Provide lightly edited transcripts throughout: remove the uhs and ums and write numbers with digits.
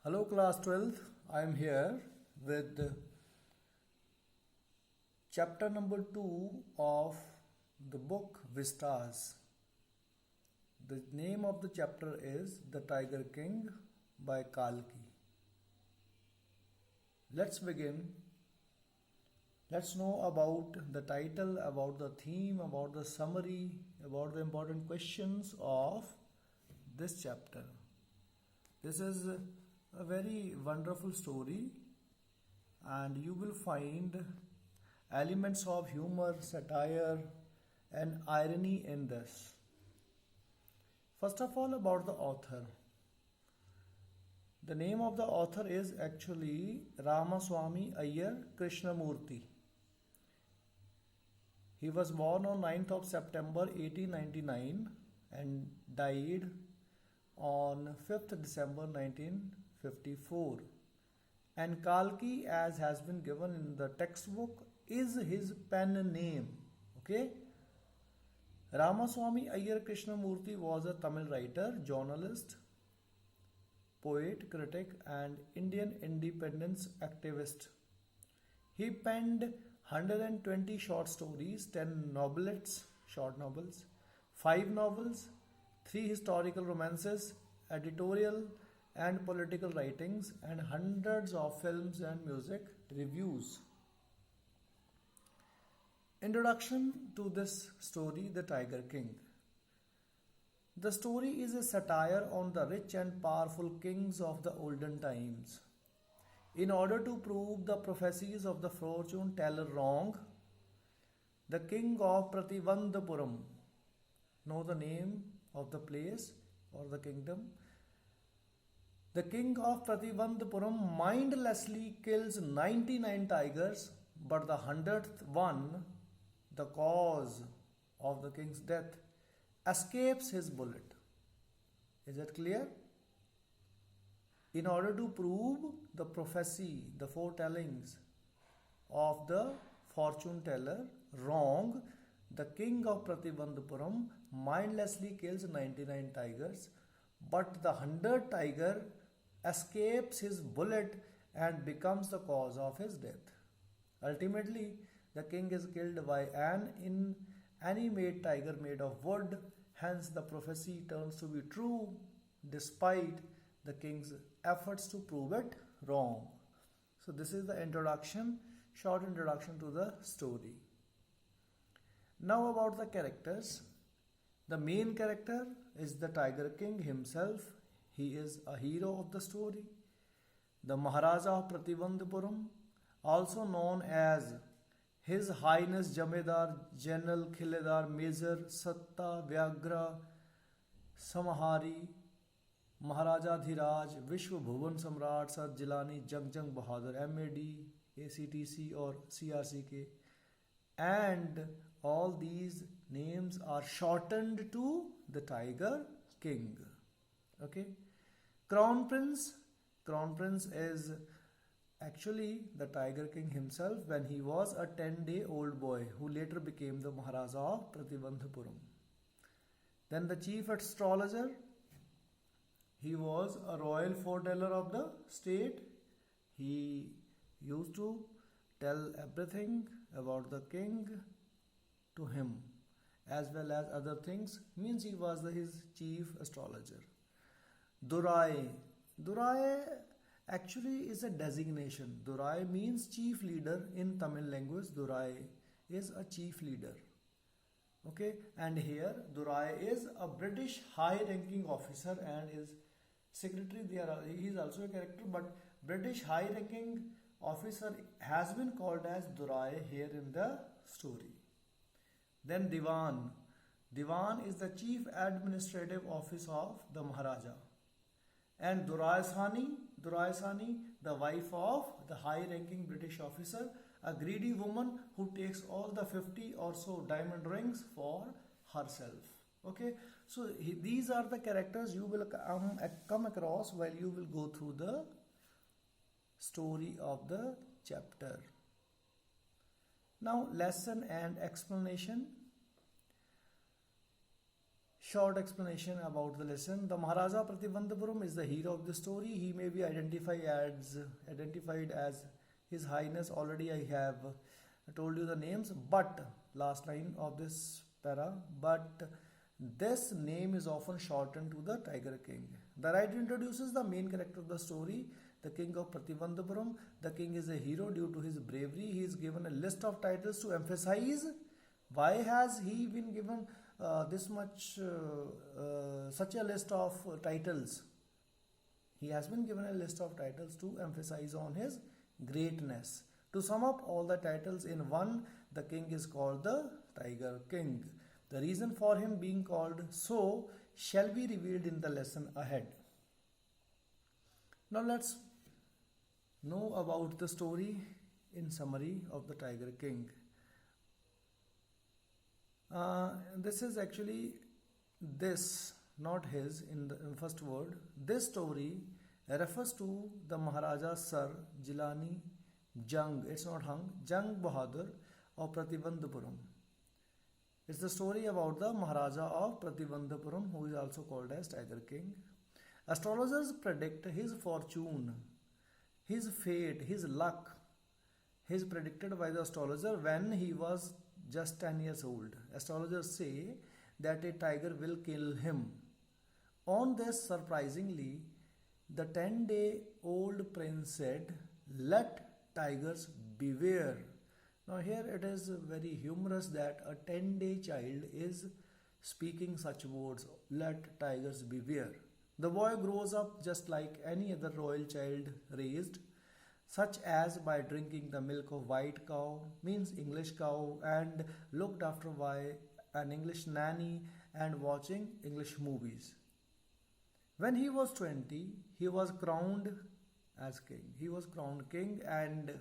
Hello class 12th, I am here with chapter number 2 of the book Vistas. The name of the chapter is The Tiger King by Kalki. Let's begin. Let's know about the title, about the theme, about the summary, about the important questions of this chapter. This is a very wonderful story, and you will find elements of humor, satire, and irony in this. First of all, about the author. The name of the author is actually Ramaswamy Iyer Krishnamurthy. He was born on 9th of September 1899 and died on 5th December 1954. And Kalki, as has been given in the textbook, is his pen name. Okay? Ramaswamy Iyer Krishnamurthy was a Tamil writer, journalist, poet, critic, and Indian independence activist. He penned 120 short stories, 10 novelettes, short novels, 5 novels, 3 historical romances, editorial and political writings, and hundreds of films and music reviews. Introduction to this story, The Tiger King. The story is a satire on the rich and powerful kings of the olden times. In order to prove the prophecies of the fortune teller wrong, the king of Prativandapuram, know the name of the place or the kingdom? The king of Prativandapuram mindlessly kills 99 tigers, but the 100th one, the cause of the king's death, escapes his bullet. Is it clear? In order to prove the prophecy, the foretellings of the fortune teller wrong, the king of Prativandapuram mindlessly kills 99 tigers, but the 100th tiger escapes his bullet and becomes the cause of his death. Ultimately, the king is killed by an inanimate tiger made of wood. Hence, the prophecy turns to be true despite the king's efforts to prove it wrong. So this is the introduction, short introduction to the story. Now about the characters. The main character is the Tiger King himself. He is a hero of the story. The Maharaja of Prativandapuram, also known as His Highness Jamedar General Khiledar Major Satta Vyagra Samahari Maharaja Dhiraj Vishwa Bhuvan Samrat Sar Jilani Jang Bahadur MAD ACTC or CRCK, and all these names are shortened to the Tiger King. Okay. Crown Prince is actually the Tiger King himself when he was a 10-day-old boy who later became the Maharaja of Prativandapuram. Then the chief astrologer, he was a royal foreteller of the state. He used to tell everything about the king to him as well as other things, means he was his chief astrologer. Durai actually is a designation. Durai means chief leader in Tamil language. Durai is a chief leader. Okay, and here Durai is a British high-ranking officer and his secretary. He is also a character, but British high-ranking officer has been called as Durai here in the story. Then Diwan. Diwan is the chief administrative office of the Maharaja. And Durai Sani, the wife of the high-ranking British officer, a greedy woman who takes all the 50 or so diamond rings for herself. Okay, so these are the characters you will come across while you will go through the story of the chapter. Now, lesson and explanation. Short explanation about the lesson. The Maharaja Pratibandhapuram is the hero of the story. He may be identified as His Highness. Already I have told you the names, but last line of this para, but this name is often shortened to the Tiger King. The writer introduces the main character of the story, the king of Pratibandhapuram. The king is a hero due to his bravery. He is given a list of titles to emphasize. Why has he been given such a list of titles? He has been given a list of titles to emphasize on his greatness. To sum up all the titles in one, the king is called the Tiger King. The reason for him being called so shall be revealed in the lesson ahead. Now let's know about the story in summary of the Tiger King. This is actually this, not his, in the first word. This story refers to the Maharaja Sir Jilani Jung, it's not Hung, Jung Bahadur of Pratibandhapuram. It's the story about the Maharaja of Pratibandhapuram, who is also called as Tiger King. Astrologers predict his fortune, his fate, his luck. He is predicted by the astrologer when he was just 10 years old. Astrologers say that a tiger will kill him. On this, surprisingly, the 10-day-old prince said, "Let tigers beware." Now here it is very humorous that a 10-day child is speaking such words, "Let tigers beware." The boy grows up just like any other royal child raised, such as by drinking the milk of white cow, means English cow, and looked after by an English nanny and watching English movies. When he was 20, he was crowned as king. He was crowned king and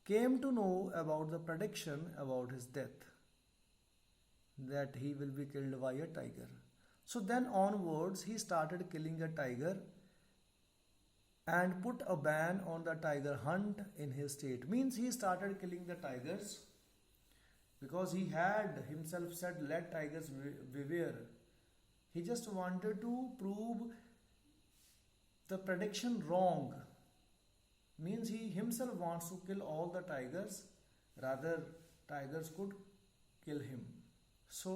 came to know about the prediction about his death, that he will be killed by a tiger. So then onwards, he started killing a tiger and put a ban on the tiger hunt in his state. Means he started killing the tigers because he had himself said, "Let tigers beware." He just wanted to prove the prediction wrong. Means he himself wants to kill all the tigers, rather tigers could kill him. So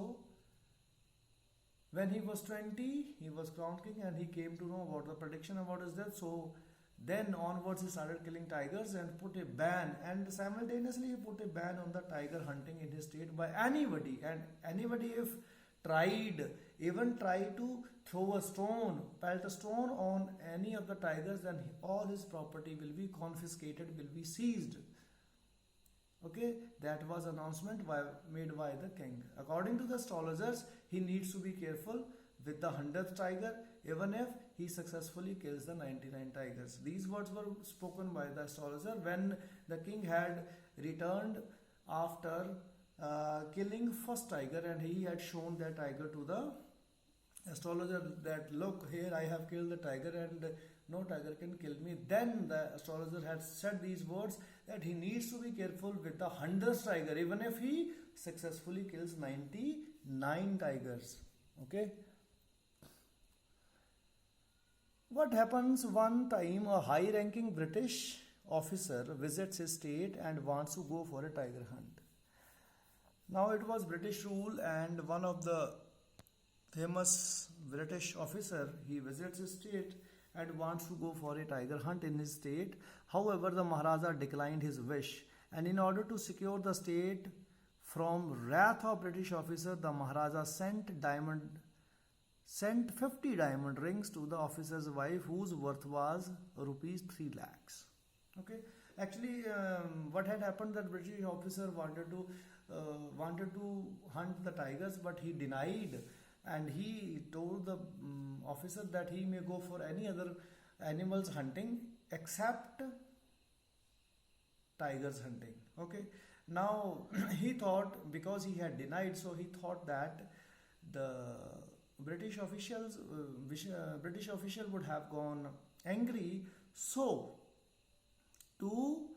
when he was 20, he was crowned king and he came to know about the prediction about his death. So then onwards he started killing tigers and put a ban, and simultaneously he put a ban on the tiger hunting in his state by anybody. And anybody if even tried to throw a stone, pelt a stone on any of the tigers, then all his property will be confiscated, will be seized. Okay, that was announcement made by the king. According to the astrologers, he needs to be careful with the 100th tiger, even if he successfully kills the 99 tigers. These words were spoken by the astrologer when the king had returned after killing first tiger, and he had shown that tiger to the astrologer that, "Look, here I have killed the tiger and no tiger can kill me." Then the astrologer had said these words that he needs to be careful with the 100th tiger, even if he successfully kills 99 tigers. Okay. What happens one time? A high-ranking British officer visits his state and wants to go for a tiger hunt. Now it was British rule, and one of the famous British officer, he visits his state and wants to go for a tiger hunt in his state. However, the Maharaja declined his wish, and in order to secure the state from wrath of British officer, the Maharaja sent 50 diamond rings to the officer's wife, whose worth was rupees 3 lakhs. Okay, actually, what had happened, that British officer wanted to hunt the tigers, but he denied, and he told the officer that he may go for any other animals hunting except tigers hunting. Okay, now he thought, because he had denied, so he thought that the British official would have gone angry. So to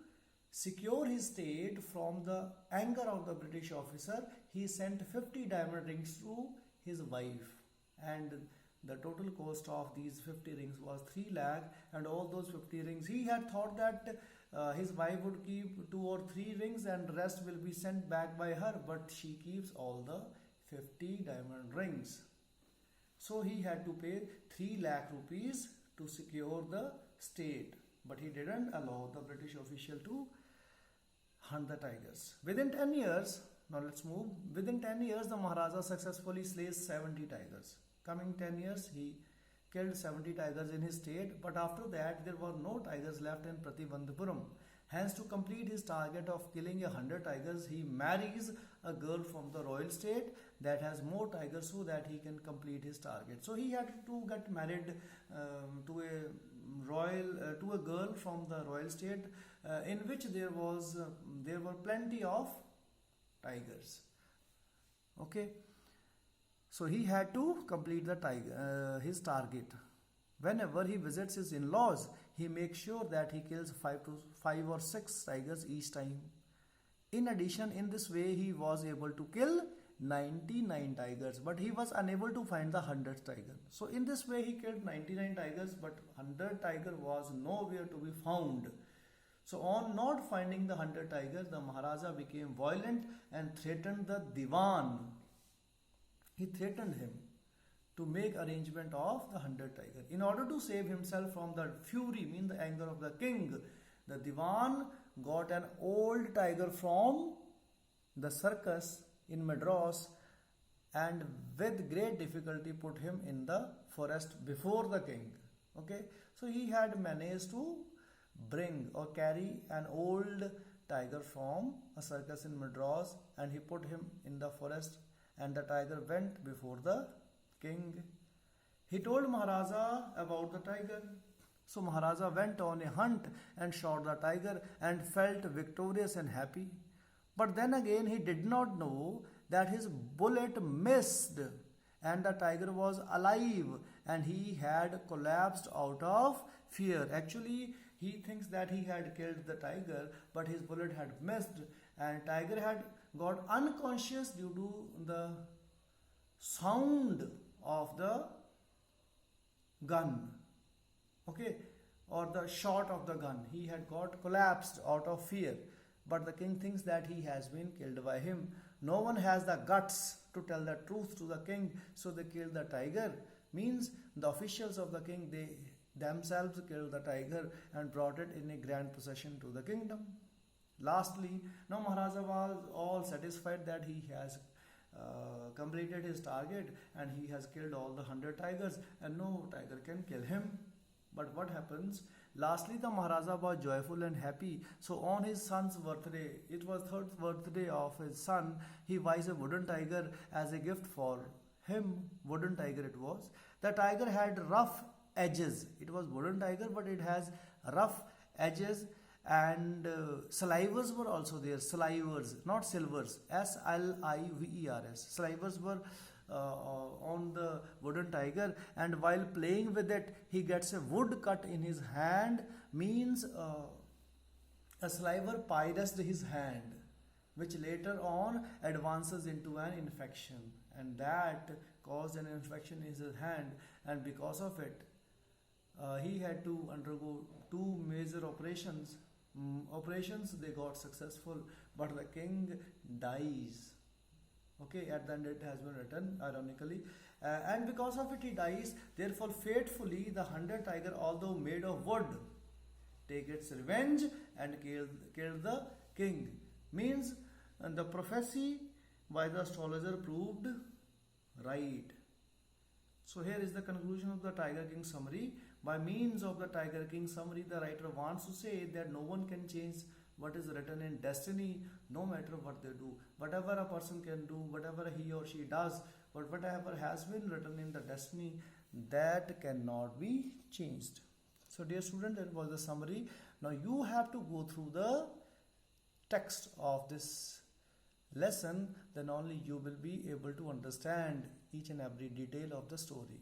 secure his state from the anger of the British officer, he sent 50 diamond rings to his wife, and the total cost of these 50 rings was 3 lakh. And all those 50 rings, he had thought that his wife would keep 2 or 3 rings and rest will be sent back by her, but she keeps all the 50 diamond rings. So he had to pay 3 lakh rupees to secure the state, but he didn't allow the British official to hunt the tigers. Within 10 years, now let's move. Within 10 years, the Maharaja successfully slays 70 tigers. Coming 10 years, he killed 70 tigers in his state, but after that, there were no tigers left in Pratibandhapuram. Hence, to complete his target of killing 100 tigers, he marries a girl from the royal state that has more tigers so that he can complete his target. So he had to get married to a girl from the royal state in which there were plenty of tigers. Okay, so he had to complete his target. Whenever he visits his in-laws, he makes sure that he kills 5 or 6 tigers each time. In addition, in this way, he was able to kill 99 tigers, but he was unable to find the 100th tiger. So in this way, he killed 99 tigers, but 100th tiger was nowhere to be found. So on not finding the 100 tigers, the Maharaja became violent and threatened the Diwan. He threatened him to make arrangement of the 100 tiger. In order to save himself from the fury, mean the anger of the king, the Diwan got an old tiger from the circus in Madras and with great difficulty put him in the forest before the king. Okay, so he had managed to bring or carry an old tiger from a circus in Madras, and he put him in the forest, and the tiger went before the king. He told Maharaja about the tiger. So Maharaja went on a hunt and shot the tiger and felt victorious and happy. But then again he did not know that his bullet missed and the tiger was alive and he had collapsed out of fear. Actually, he thinks that he had killed the tiger, but his bullet had missed and tiger had got unconscious due to the sound of the gun, okay, or the shot of the gun. He had got collapsed out of fear, but the king thinks that he has been killed by him. No one has the guts to tell the truth to the king, so they killed the tiger. Means the officials of the king, they themselves killed the tiger and brought it in a grand procession to the kingdom. Lastly, now Maharaja was all satisfied that he has completed his target and he has killed all the 100 tigers and no tiger can kill him. But what happens? Lastly, the Maharaja was joyful and happy. So on his son's birthday, it was third birthday of his son, he buys a wooden tiger as a gift for him. Wooden tiger it was. The tiger had rough edges. It was wooden tiger, but it has rough edges. And slivers were also there. Slivers, not silvers. S-L-I-V-E-R-S. Slivers were on the wooden tiger, and while playing with it, he gets a wood cut in his hand. Means a sliver pierced his hand, which later on advances into an infection, and that caused an infection in his hand, and because of it, he had to undergo 2 major operations. They got successful, but the king dies. Okay, at the end it has been written ironically, and because of it he dies. Therefore, fatefully, the 100 tiger, although made of wood, take its revenge and kill the king. Means the prophecy by the astrologer proved right. So here is the conclusion of the Tiger King summary. By means of the Tiger King summary, the writer wants to say that no one can change what is written in destiny, no matter what they do. Whatever a person can do, whatever he or she does, but whatever has been written in the destiny, that cannot be changed. So dear student, that was the summary. Now you have to go through the text of this lesson, then only you will be able to understand each and every detail of the story.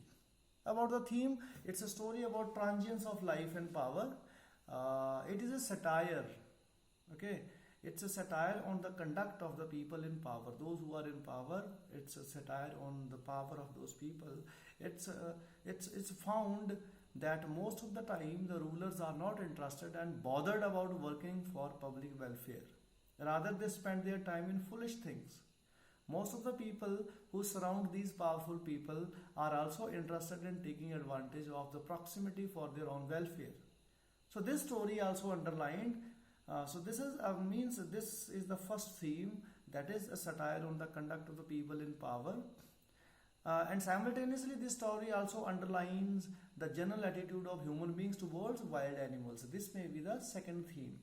About the theme, it's a story about transience of life and power. It is a satire, okay, It's a satire on the conduct of the people in power. Those who are in power, it's a satire on the power of those people. It's found that most of the time the rulers are not interested and bothered about working for public welfare. Rather, they spend their time in foolish things. Most of the people who surround these powerful people are also interested in taking advantage of the proximity for their own welfare. So this story also underlined. So this is means this is the first theme, that is a satire on the conduct of the people in power. And simultaneously, this story also underlines the general attitude of human beings towards wild animals. This may be the second theme.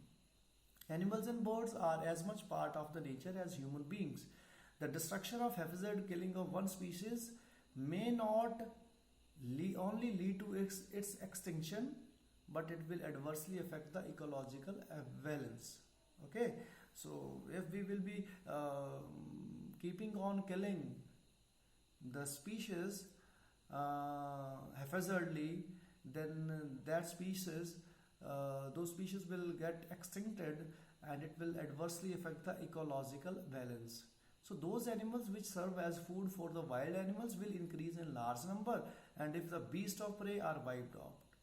Animals and birds are as much part of the nature as human beings. The destruction of haphazard killing of one species may not only lead to its extinction, but it will adversely affect the ecological balance. Okay, so if we will be keeping on killing the species haphazardly, then those species will get extincted, and it will adversely affect the ecological balance. So those animals which serve as food for the wild animals will increase in large number, and if the beasts of prey are wiped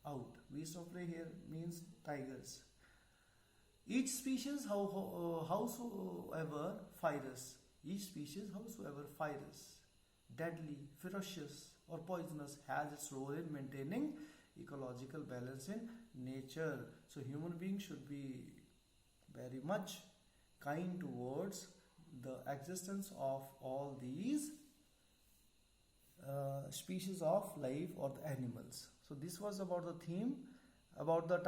out. Beast of prey here means tigers. Each species, howsoever fierce, deadly, ferocious, or poisonous, has its role in maintaining ecological balance in nature. So human beings should be very much kind towards the existence of all these species of life or the animals. So this was about the theme, about the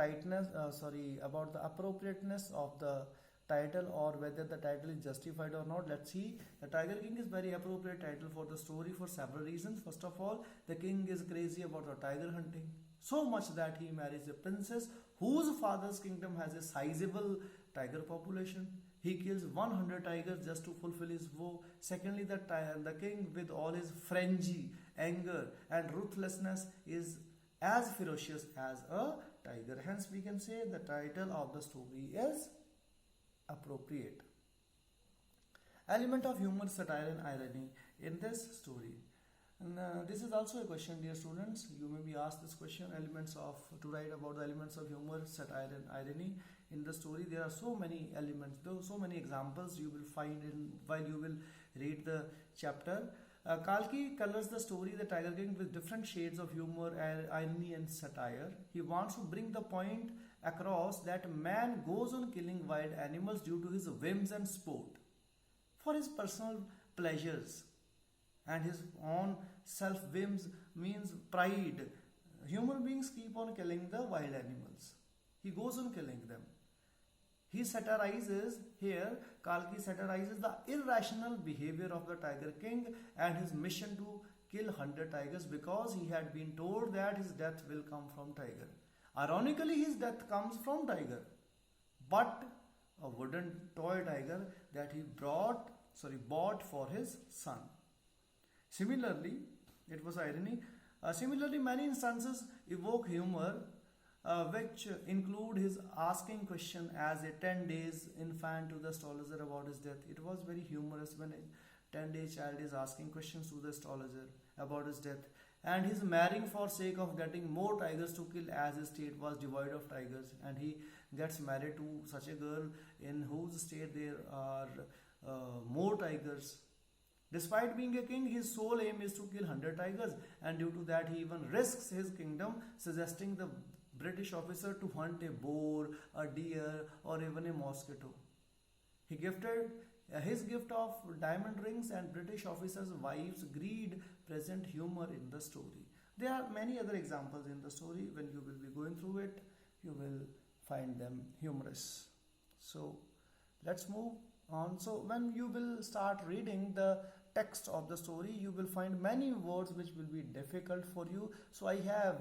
about the appropriateness of the title, or whether the title is justified or not. Let's see. The Tiger King is very appropriate title for the story for several reasons. First of all, the king is crazy about the tiger hunting, so much that he marries a princess whose father's kingdom has a sizable tiger population. He kills 100 tigers just to fulfill his vow. Secondly, the king, with all his frenzy, anger, and ruthlessness, is as ferocious as a tiger. Hence, we can say the title of the story is appropriate. Element of humor, satire, and irony in this story. And this is also a question, dear students. You may be asked this question: to write about the elements of humor, satire, and irony in the story. There are so many elements, so many examples you will find while you will read the chapter. Kalki colors the story The Tiger King with different shades of humor, irony, and satire. He wants to bring the point across that man goes on killing wild animals due to his whims and sport, for his personal pleasures and his own self whims, means pride. Human beings keep on killing the wild animals. He goes on killing them. He satirizes here, Kalki satirizes the irrational behavior of the Tiger King and his mission to kill 100 tigers, because he had been told that his death will come from tiger. Ironically, his death comes from tiger, but a wooden toy tiger that he bought for his son. Similarly, it was irony. Similarly, many instances evoke humor, which include his asking question as a 10 days infant to the astrologer about his death. It was very humorous when a 10-day child is asking questions to the astrologer about his death. And his marrying for sake of getting more tigers to kill, as his state was devoid of tigers, and he gets married to such a girl in whose state there are more tigers. Despite being a king, his sole aim is to kill 100 tigers, and due to that he even risks his kingdom, suggesting the British officer to hunt a boar, a deer, or even a mosquito. He gifted his gift of diamond rings, and British officers' wives' greed present humor in the story. There are many other examples in the story. When you will be going through it, you will find them humorous. So let's move on. So when you will start reading the text of the story, you will find many words which will be difficult for you. So I have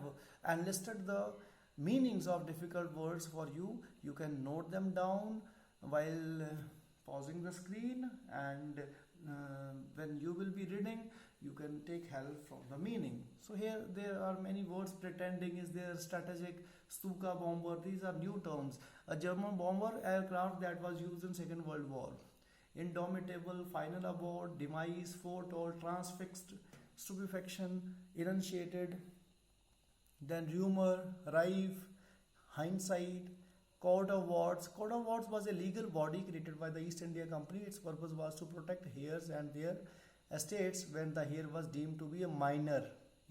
enlisted the meanings of difficult words for you. You can note them down while pausing the screen, and when you will be reading, you can take help from the meaning. So here there are many words. Pretending is there, strategic, Stuka bomber, these are new terms. A German bomber aircraft that was used in Second World War. Indomitable, final abort, demise, foretold, transfixed, stupefaction, enunciated, then rumor, rife, hindsight, Court of Wards. Court of Wards was a legal body created by the East India Company. Its purpose was to protect heirs and their estates when the heir was deemed to be a minor.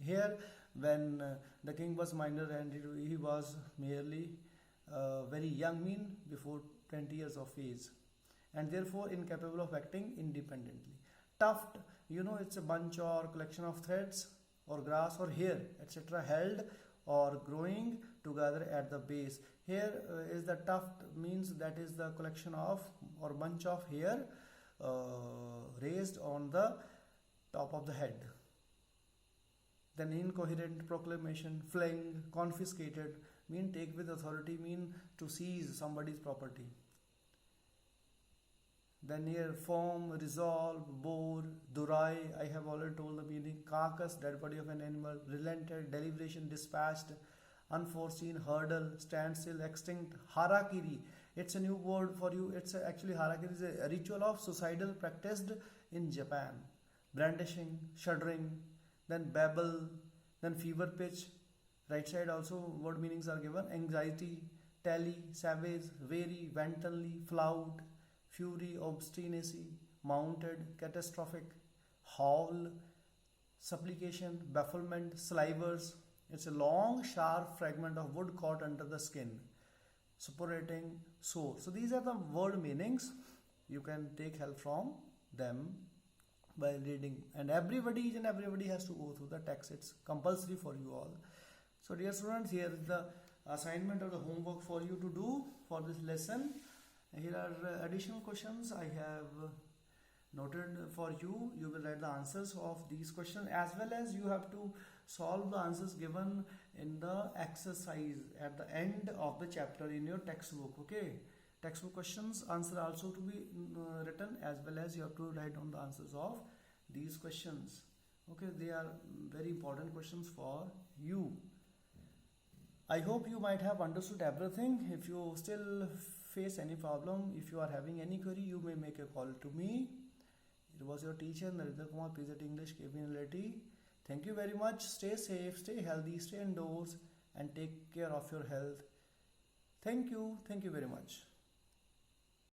Here, when the king was minor and he was merely very young, mean before 20 years of age, and therefore incapable of acting independently. Tuft, it's a bunch or collection of threads or grass or hair, etc., held or growing together at the base. Here is the tuft, means that is the collection of or bunch of hair raised on the top of the head. Then incoherent, proclamation, fling, confiscated, mean take with authority, mean to seize somebody's property. Then here form, resolve, bore, durai, I have already told the meaning. Carcass, dead body of an animal. Relented, deliberation, dispatched. Unforeseen, hurdle, standstill, extinct. Harakiri, it's a new word for you. It's actually harakiri is a ritual of suicidal practiced in Japan. Brandishing, shuddering, then babble, then fever pitch. Right side also word meanings are given. Anxiety, tally, savage, weary, wantonly, flout, fury, obstinacy, mounted, catastrophic, howl, supplication, bafflement, slivers. It's a long, sharp fragment of wood caught under the skin, suppurating, sore. So these are the word meanings. You can take help from them by reading, and everybody has to go through the text. It's compulsory for you all. So dear students, here is the assignment or the homework for you to do for this lesson. Here are additional questions I have noted for you. You will write the answers of these questions, as well as you have to solve the answers given in the exercise at the end of the chapter in your textbook. Okay, textbook questions answer also to be written, as well as you have to write down the answers of these questions. Okay, they are very important questions for you. I hope you might have understood everything. If you still face any problem, if you are having any query, you may make a call to me. It was your teacher Narendra Kumar, PZ English, KPNLT. Thank you very much. Stay safe, stay healthy, stay indoors, and take care of your health. Thank you very much.